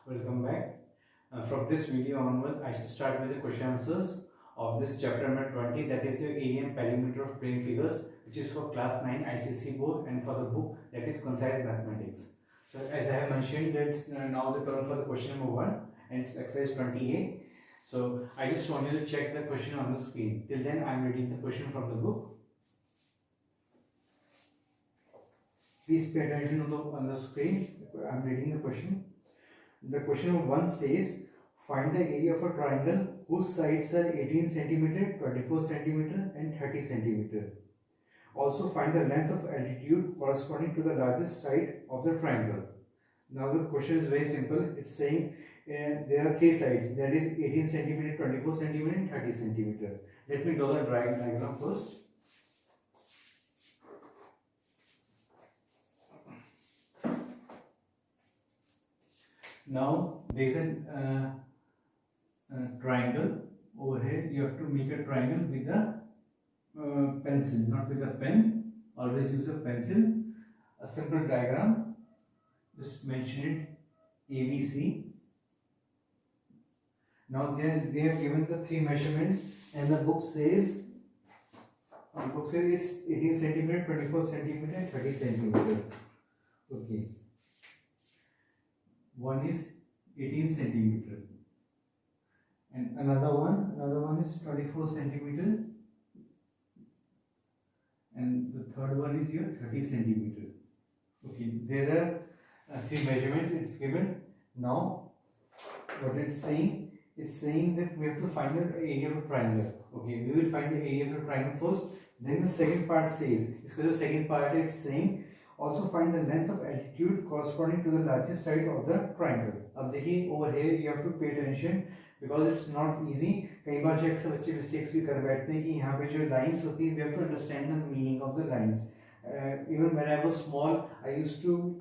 welcome back. From this video onward, I should start with the question answers of this chapter number 20, that is your area and perimeter of plane figures, which is for class 9 ICC board and for the book that is Concise Mathematics. So as I have mentioned, that's now the turn for the question number 1 and it's exercise 20A. So I just want you to check the question on the screen. Till then I am reading the question from the book. Please pay attention on the screen. I am reading the question. The question number 1 says, find the area of a triangle whose sides are 18 cm, 24 cm and 30 cm. Also find the length of altitude corresponding to the largest side of the triangle. Now the question is very simple. It's saying there are three sides, that is 18 cm, 24 cm and 30 cm. Let me draw the diagram first. Now there is a triangle over here. You have to make a triangle with a pencil, not with a pen. Always use a pencil. A simple diagram. Just mention it ABC. Now they have given the three measurements, and the book says it's 18 cm, 24 cm and 30 cm. Okay. One is 18 centimeter and another one is 24 centimeter and the third one is your 30 centimeter. Okay, there are three measurements it's given. Now what it's saying that we have to find the area of a triangle. Okay, we will find the area of a triangle first, then the second part says, because the second part it's saying also find the length of altitude corresponding to the largest side of the triangle. अब देखिए over here you have to pay attention because it's not easy. कई बार जो अक्सर बच्चे mistakes भी कर बैठते हैं कि यहाँ पे जो lines होती है we have to understand the meaning of the lines. Even when I was small, I used to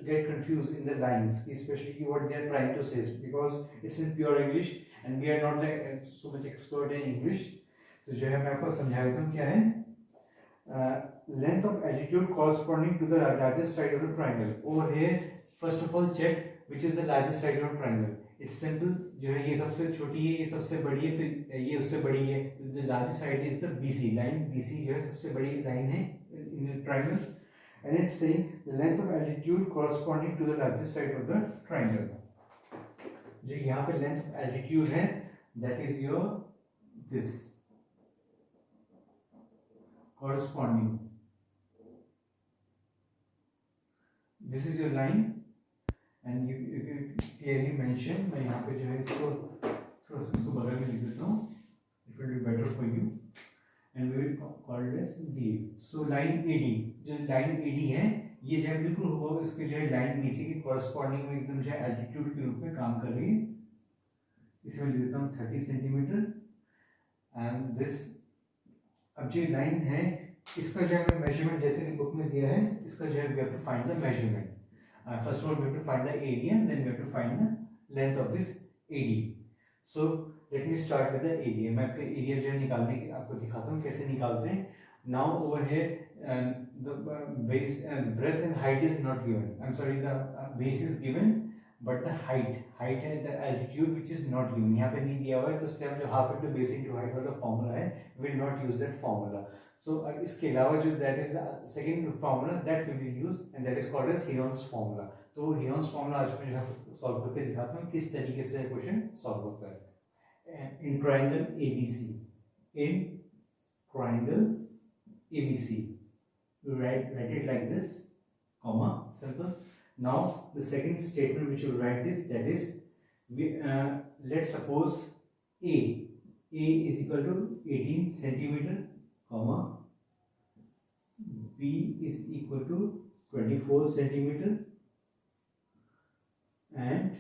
get confused in the lines, especially what they are trying to say, because it's in pure English and we are not like so much expert in English. तो जो है मैं आपको समझा देता हूँ क्या है. Length of altitude corresponding to the largest side of the triangle. Over here, first of all check which is the largest side of the triangle. It's simple. जो है ये सबसे छोटी है, ये सबसे बड़ी है, फिर ये उससे बड़ी है. The largest side is the BC line. BC जो है सबसे बड़ी line है in the triangle. And it's saying the length of altitude corresponding to the largest side of the triangle. जो यहाँ पे length of altitude है, that is your this corresponding. This is your line and you clearly mention. मैं यहाँ पे जो है इसको थोड़ा सा इसको बगल में लिख देता हूँ. It will be better for you and we will call it as D. So line AD, जो line AD है ये जो है बिल्कुल होगा इसके जो है line BC के corresponding में एकदम जो है altitude के रूप में काम कर रही है. इसे मैं लिख देता हूँ 30 सेंटीमीटर and this. अब जो लाइन है इसका जो है मेजरमेंट जैसे कि बुक में दिया है, इसका जो है we have to find the measurement. First of all we have to find the area, then we have to find the length of this AD. So let me start with the area. मैं आपको area जो है निकालने की आपको दिखाता हूँ कैसे निकालते हैं. Now over here the base breadth and height is not given. I am sorry, the base is given but the height है the altitude which is not given. यहाँ पे नहीं दिया हुआ है, तो इसलिए हम जो half into base into height वाला फॉर्मूला है will not use that formula. So इसके अलावा जो that is the second formula that we will use and that is called as Heron's formula. तो हीरोन्स फॉर्मूला आज मैं जो सॉल्व करके दिखाता हूँ किस तरीके से क्वेश्चन सॉल्व होता है. In triangle ABC, in triangle ABC you write it like this, comma, simple. Now the second statement which you write is, that is let's suppose A is equal to 18 centimeter, comma, B is equal to 24 centimeter and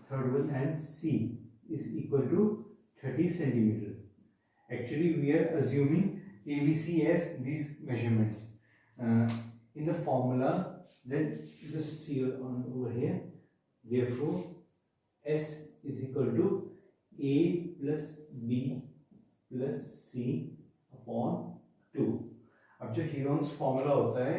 third one and C is equal to 30 centimeter. Actually we are assuming ABC as these measurements in the formula. Then just see on over here, therefore S is equal to A plus B plus C upon 2. अब जो Heron's formula होता है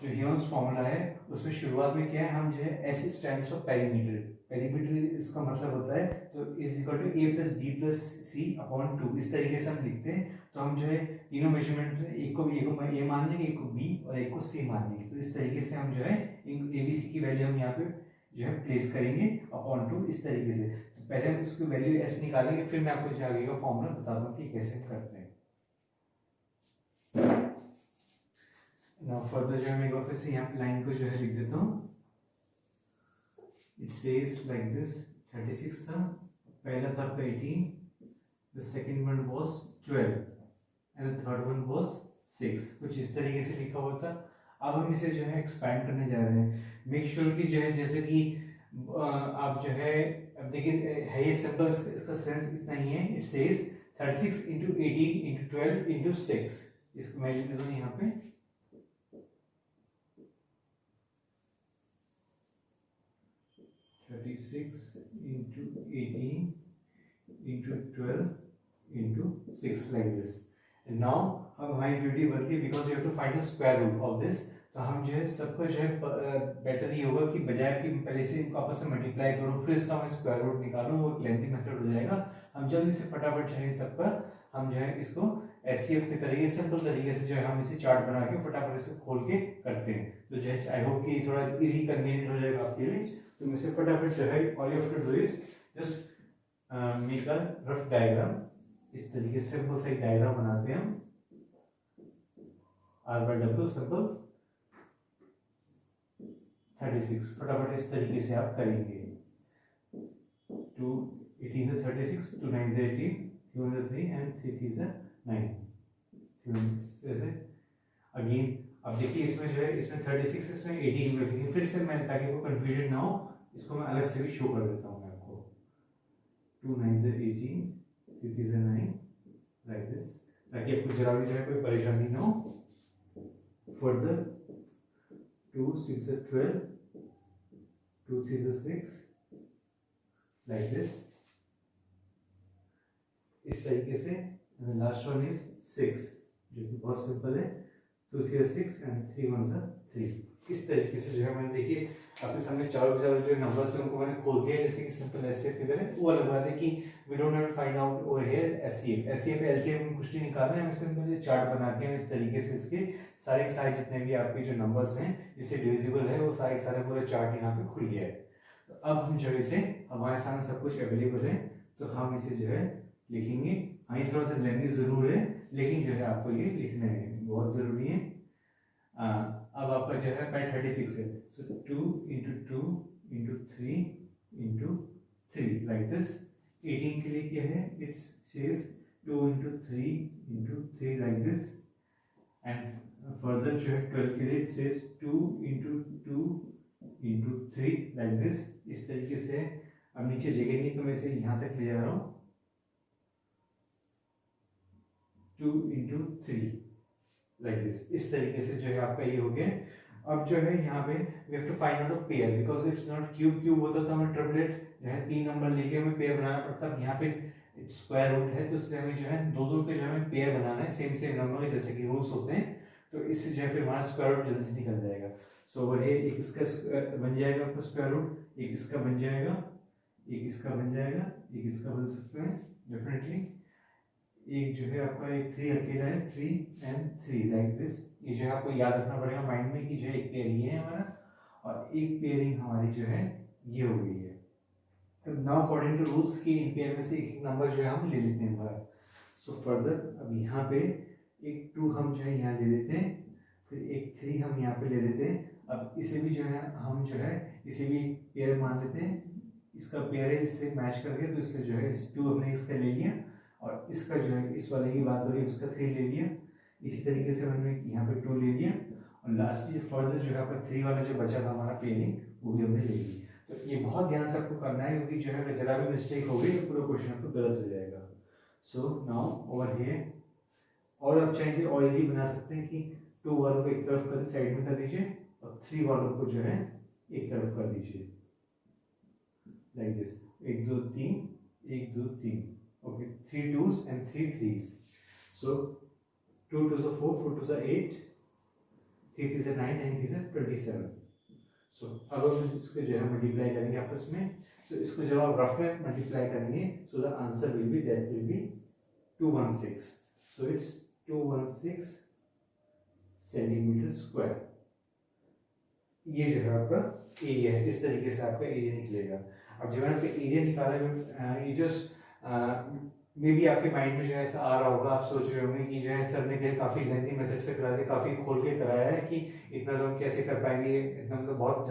जो humans formula है उसमें शुरुआत में क्या है, हम जो है S stands for perimeter, perimeter इसका मतलब होता है तो is equal to A plus B plus C upon 2, इस तरीके से हम लिखते हैं। तो हम जो है तीनों मेजरमेंट में एक को ए मान लेंगे, एक को बी और एक को सी मान लेंगे। तो इस तरीके से हम जो है ए बी सी की वैल्यू हम यहाँ पे जो है प्लेस करेंगे अपॉन 2 इस तरीके से। तो पहले हम इसकी वैल्यू एस निकालेंगे, फिर मैं आपको जो आगे का फॉर्मूला बताता हूँ कि कैसे करते हैं। नाउ फर्दर जो है मैं वापस से यहाँ लाइन को जो है लिख देता हूँ। इट सेज लाइक दिस, 36 था, पहला था आपका 18, the second one was 12 and the third one was 6, कुछ इस तरीके से लिखा हुआ था। अब हम इसे जो है एक्सपैंड करने जा रहे हैं। मेक श्योर कि जो है जैसे कि आप जो है, अब देखिए है ये सिंपल, इसका सेंस इतना ही है। It says 36 into 18 into 12 into 6, इसको मैं लिख देता हूँ यहाँ पे 36 into 18 into 12 into 6 like this. And now अब हमारी ड्यूटी बनती है, because you have to find the square root of this. तो हम जो है सबको जो है बेटर ये होगा कि बजाय कि पहले से इनको आपस में मल्टीप्लाई करूँ फिर इसका मैं स्क्वायर रूट निकालूँ, वो एक लेंथी मेथड हो जाएगा। हम जल्दी से फटाफट जो है सब पर हम जो है इसको एचसीएफ के तरीके सिंपल तरीके से जो है हम इसे चार्ट बना के फटाफट इसे खोल के करते हैं। तो जो है आई होप कि थोड़ा इजी कन्वीनियंट हो जाएगा आपके लिए। तो मैं इसे फटाफट जो है all you have to do is just make a rough diagram. इस तरीके से सिंपल सा एक डायग्राम बनाते हैं हम, आर बाय डब्ल्यू सिंपल 36, फटाफट इस तरीके से आप करेंगे। 2 18 से 36, 2 9 से 18, 3 1 3 एंड 3 3 से 9, जैसे अगेन। अब देखिए इसमें जो है इसमें 36 इसमें 18 में रखेंगे फिर से, मैं ताकि आपको कंफ्यूजन ना हो इसको मैं अलग से भी शो कर देता हूँ मैं आपको। 2 9 से 18, 3 3 से 9 लाइक दिस, ताकि आपको जरा भी जो है कोई परेशानी ना हो। फर्दर 2 6 से 12, 2 3 से 6 लाइक दिस, इस तरीके से। लास्ट वन इज 6 जो कि बहुत सिंपल है, 2 3 6 एंड 3 1 3। इस तरीके से जो है मैंने देखिए आपके सामने चारों जो नंबर्स हैं उनको मैंने खोल दिया, जैसे कि सिंपल एचसीएफ की तरह। वो अलग बात है कि we don't have to find out over here HCF LCF में कुछ नहीं निकालना है, हमें सिंपल चार्ट बना के इस तरीके से इसके सारे जितने भी आपके जो नंबर्स हैं जिससे डिविजिबल है वो सारे पूरा चार्ट यहाँ पे खुल गया है। तो अब हम जो इसे, हमारे सामने सब कुछ अवेलेबल है तो हम इसे जो है लिखेंगे। हाँ ये थोड़ा सा लेंथी जरूर है लेकिन जो है आपको ये लिखना है, बहुत जरूरी है। अब आपका जो है 36 है, सो 2 into 2 into 3 into 3 like this. 18 के लिए क्या है, it's says 2 into 3 into 3 like this. And further जो है 12 के लिए it says 2 into 2 into 3 like this. इस तरीके से अब नीचे जगह नहीं तो मैं इसे यहाँ तक ले जा रहा हूँ, 2 into 3 लाइक दिस। इस तरीके से जो है आपका ये हो गया। अब जो है यहाँ पे we have to find out a pair, because it's not cube होता था हमें ट्रिपलेट जो है 3 नंबर लेके हमें पेयर बनाना पड़ता है। यहाँ पे स्क्वायर रूट है तो इसलिए हमें जो है दो के जो हमें पेयर बनाना है सेम नंबर के, जैसे कि रूट्स होते हैं। तो इससे जो है फिर हमारा स्क्वायर रूट जल्दी से निकल जाएगा। सो वो है एक इसका बन जाएगा आपका स्क्वायर रूट, एक इसका बन जाएगा, एक इसका बन जाएगा, एक इसका बन सकते हैं डेफिनेटली। एक जो है आपका एक 3 अकेला है, 3 and 3 लाइक दिस। ये जो है आपको याद रखना पड़ेगा माइंड में कि जो है एक पेयर ये है हमारा और एक पेयरिंग हमारी जो है ये हो गई है। तो नाउ अकॉर्डिंग टू रूल्स की इन पेयर में से एक नंबर जो है हम ले लेते हैं हमारा। सो फर्दर अब यहाँ पे एक 2 हम जो है यहाँ ले लेते हैं, फिर एक 3 हम यहाँ पे ले लेते हैं। अब इसे भी जो है हम जो है इसे भी पेयर मान लेते हैं, इसका पेयर है इससे मैच करके, तो इससे जो है 2 हमने इसका ले लिया और इसका जो है इस वाले की बात हो रही है उसका 3 ले लिया। इसी तरीके से हमने यहाँ पे 2 ले लिया और लास्ट ये फर्दर जो है आपका 3 वाला जो बचा था हमारा पेयरिंग वो भी हमने ले ली। तो ये बहुत ध्यान से आपको करना है क्योंकि जो है अगर जरा भी मिस्टेक हो गई तो पूरा क्वेश्चन आपको गलत हो जाएगा। सो नाउ ओवर हियर, और आप चाहे इसे और इजी बना सकते हैं कि 2 वालों को एक तरफ कर साइड में कर दीजिए और 3 वालों को जो है एक तरफ कर दीजिए like this. 1 2 3 1 2 3, okay, 3 2s and 3 3s. So 2 2s are 4, 4 2s are 8, 3 3 से 9, 9 3 से 27। सो अब हम इसको जो है मल्टीप्लाई करेंगे आपस में। सो इसको जब आप रफ में मल्टीप्लाई करेंगे, so the answer will be 216। So it's 216 centimetre square. ये जो है आपका एरिया है, इस तरीके से आपका एरिया निकलेगा। अब जब मैंने आपका एरिया निकाला, ये जस्ट मे बी आपके माइंड में जो है ऐसा आ रहा होगा, आप सोच रहे होंगे कि जो है सर ने काफ़ी लेंथी मेथड से करा दिया, काफ़ी खोल के कराया है कि इतना लोग कैसे कर पाएंगे, इतना मतलब बहुत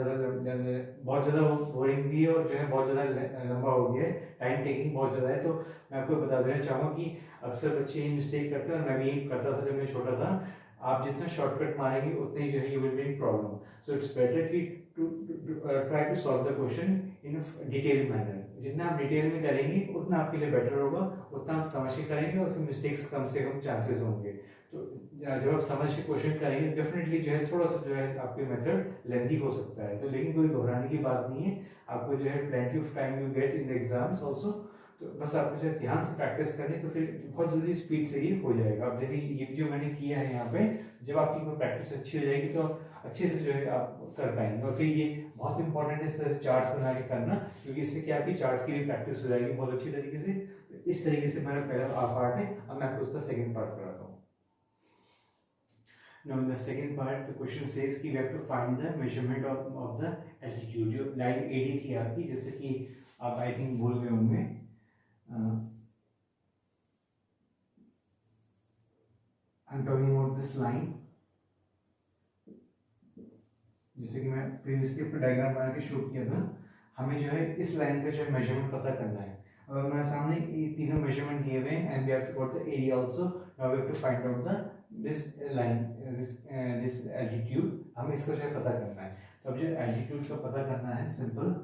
ज़्यादा बोरिंग भी है और जो है बहुत ज़्यादा लंबा हो गया है, टाइम टेकिंग बहुत ज़्यादा है। तो मैं आपको बता देना चाहूँगा कि अक्सर बच्चे ये मिस्टेक करते हैं और मैं भी यही करता था जब मैं छोटा था। आप जितना शॉर्टकट मारेंगे उतने ही जो है you will be in problem. So it's better कि try to solve the question in detail manner. जितना आप डिटेल में करेंगे उतना आपके लिए बेटर होगा, उतना आप समझ के करेंगे और फिर मिस्टेक्स कम से कम चांसेस होंगे। तो जब आप समझ के क्वेश्चन करेंगे डेफिनेटली जो है थोड़ा सा जो है आपके मेथड लेंथी हो सकता है, तो लेकिन कोई घबराने की बात नहीं है। आपको जो है plenty of time you get in the exams also. तो बस आपको जो है ध्यान से प्रैक्टिस करनी, तो फिर बहुत जल्दी स्पीड से ये हो जाएगा। अब जैसे ये जो मैंने किया है यहाँ पे, जब आपकी कोई प्रैक्टिस अच्छी हो जाएगी तो अच्छे से जो है आप कर पाएंगे। और फिर ये बहुत इंपॉर्टेंट है इस तरह से चार्ट्स बना के करना, क्योंकि इससे क्या आपकी चार्ट की भी प्रैक्टिस हो जाएगी बहुत अच्छी तरीके से। इस तरीके से मेरा पहला पार्ट है, अब मैं आपको उसका सेकंड पार्ट कराता हूँ। Now in the second part the question says कि we have to find the measurement of the altitude। जो लाइन AD थी आपकी, जैसे कि आप आई थिंक भूल गए होंगे, I'm talking about this line। जैसे कि मैं प्रीवियसली अपना डायग्राम बना के शो किया था, हमें जो है इस लाइन का जो है मेजरमेंट पता करना है। और हमारे सामने ये तीनों मेजरमेंट दिए हुए हैं and we have to got the area also. Now we have to find out the this line, this altitude, हमें इसको जो है पता करना है। तो अब जो एल्टीट्यूड का पता करना है सिंपल।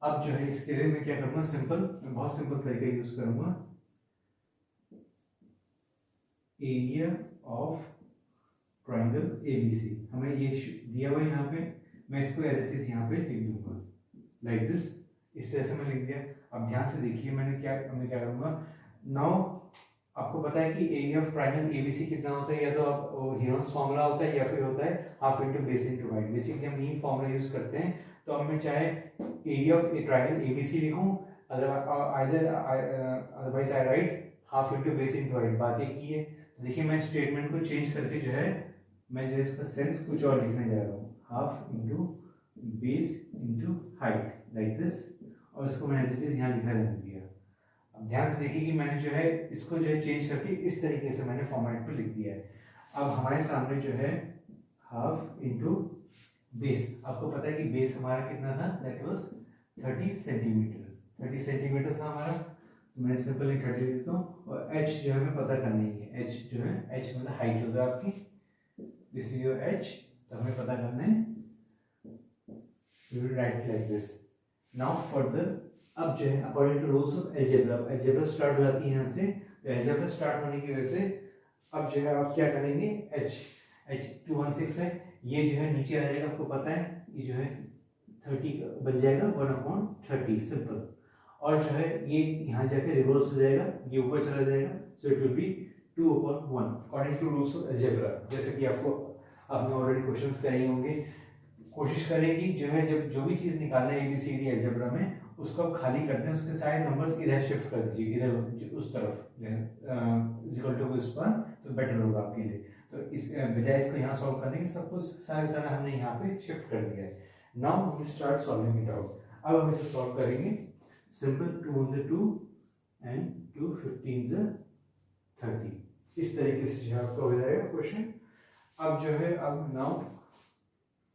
अब जो है इसके लिए मैं क्या करूँगा, सिंपल, मैं बहुत सिंपल तरीका यूज करूँगा। एरिया ऑफ ट्रायंगल ABC, हमें ये दिया हुआ है यहाँ पे, मैं इसको एज इट इज यहाँ पे लिख दूंगा लाइक दिस। इस तरह से मैं लिख दिया। अब ध्यान से देखिए मैं क्या करूँगा। नाउ आपको पता है कि एरिया ऑफ ट्रायंगल ABC कितना होता है, या तो आप हीरोन्स फॉर्मूला होता है या फिर होता है half into base into height. Basically हम यही फॉर्मूला यूज करते हैं। तो अब मैं चाहे एरिया ऑफ ट्रायंगल ABC लिखूँ, otherwise I right half into base into height. बात एक ही है। देखिए मैं स्टेटमेंट को चेंज करके जो है मैं जो इसका सेंस कुछ और लिखने जा रहा हूँ, half into base into height like this, और इसको मैंने एज इट इज यहाँ लिखा रहने दिया। अब ध्यान से देखिए कि मैंने जो है इसको जो है चेंज करके इस तरीके से मैंने फॉर्मेट पे लिख दिया है। अब हमारे सामने जो है हाफ इंटू बेस, आपको पता है कि बेस हमारा कितना था, दैट वाज 30 सेंटीमीटर। 30 सेंटीमीटर था हमारा, तो मैं सिंपली 30 देता हूँ। और h जो है हमें पता करनी है, h जो है h मतलब हाइट होगा आपकी, दिस इज योर h, तो हमें पता करना है, you will write like this. Now further अब जो है according to rules of algebra start हो जाती है यहाँ से। तो अलजेब्रा स्टार्ट होने की वजह से अब जो है आप क्या करेंगे, h 216 है, ये जो है नीचे आ जाएगा, आपको पता है ये जो है 30 बन जाएगा 1/30 सिंपल। और जो है ये यहाँ जाके रिवर्स हो जाएगा, ये ऊपर चला जाएगा, so it will be 2/1 according to rules of algebra. जैसे कि आपने ऑलरेडी क्वेश्चंस करे होंगे। कोशिश करें कि जो है जब जो भी चीज़ निकालना है ABCD अलजेब्रा में, उसको आप खाली करते हैं, उसके सारे नंबर्स इधर शिफ्ट कर दीजिए, इधर उस तरफ इक्वल टू इस पर, तो बेटर होगा आपके लिए। तो इस बजाय इसको यहाँ सॉल्व करने के सब कुछ सारा हमने यहाँ पे शिफ्ट कर दिया है। Now we start solving it out. अब हम इसे सॉल्व करेंगे। सिंपल 2 1 से 2 एंड 2 15 से 30, इस तरीके से जो है आपका हो जाएगा क्वेश्चन। अब जो है अब नाउ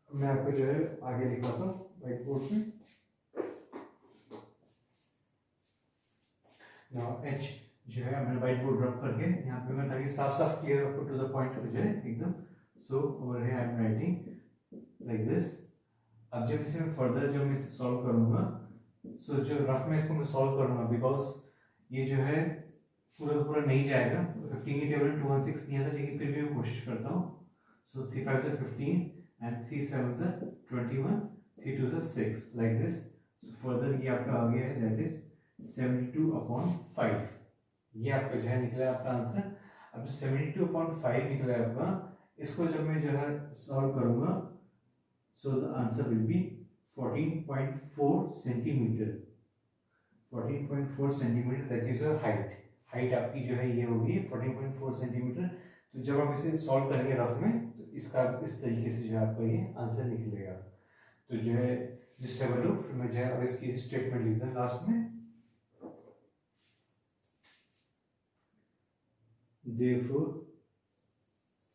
मैं आपको जो है आगे लिखवाता हूँ व्हाइट बोर्ड पे। नाउ h जो है मैंने व्हाइट बोर्ड रख करके यहाँ पे मैं ताकि साफ क्लियर आपको टू द पॉइंट हो जाए एकदम। So over here I am writing like this. अब जब इसे मैं फर्दर जब मैं इसे सॉल्व करूँगा, सो जो रफ में इसको मैं सॉल्व करूँगा, बिकॉज ये जो है पूरा नहीं जाएगा। 15 की टेबल 216 नहीं आता, लेकिन फिर भी मैं कोशिश करता हूँ। सो 3 5 से 15 एंड 3 7 से 21, 3 2 से 6 लाइक दिस। सो फर्दर ये आपका आ गया है, दैट इज 72/5। ये आपका जो है निकला आपका आंसर। अब 72/5 निकला आपका, इसको जब मैं जो है सॉल्व करूँगा, so the answer will be 14.4 centimetre. 14.4 centimetre that is your height. Height आपकी जो है ये होगी 14.4 सेंटीमीटर। तो जब आप इसे सॉल्व करेंगे रफ में, तो इसका इस तरीके से जो आपका ये आंसर निकलेगा। तो जो है जिस टेबल लो, फिर मैं जो है अब इसकी स्टेटमेंट लिखता हूँ लास्ट में। Therefore,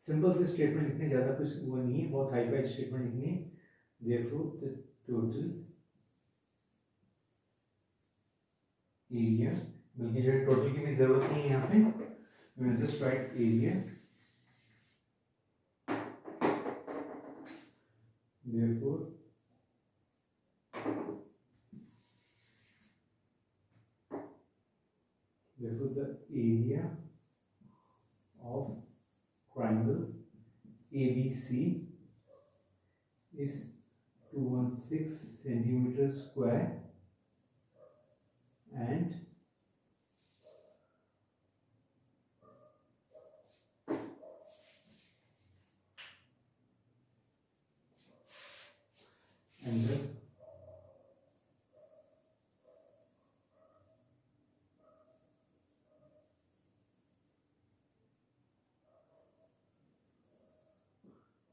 सिंपल से स्टेटमेंट लिखने, ज़्यादा कुछ वो नहीं है, बहुत हाई फाई स्टेटमेंट लिखनी है। Therefore, the total एरिया, बल्कि जो टोटल की भी जरूरत नहीं है यहाँ पे, we will just write area. Therefore, the area of triangle ABC is 216 centimeters square and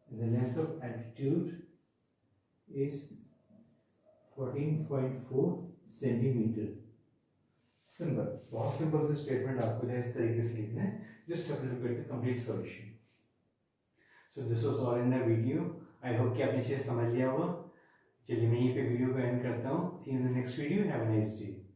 the length of altitude is 14.4 centimetre. Simple, बहुत सिंपल से स्टेटमेंट आपको जो है इस तरीके से लिखना है। Just have to look at the complete solution. So this was all in the video. I hope कि आपने अच्छे से समझ लिया होगा। चलिए मैं यहीं पे वीडियो को एंड करता हूँ। See you in the next video. Have a nice day.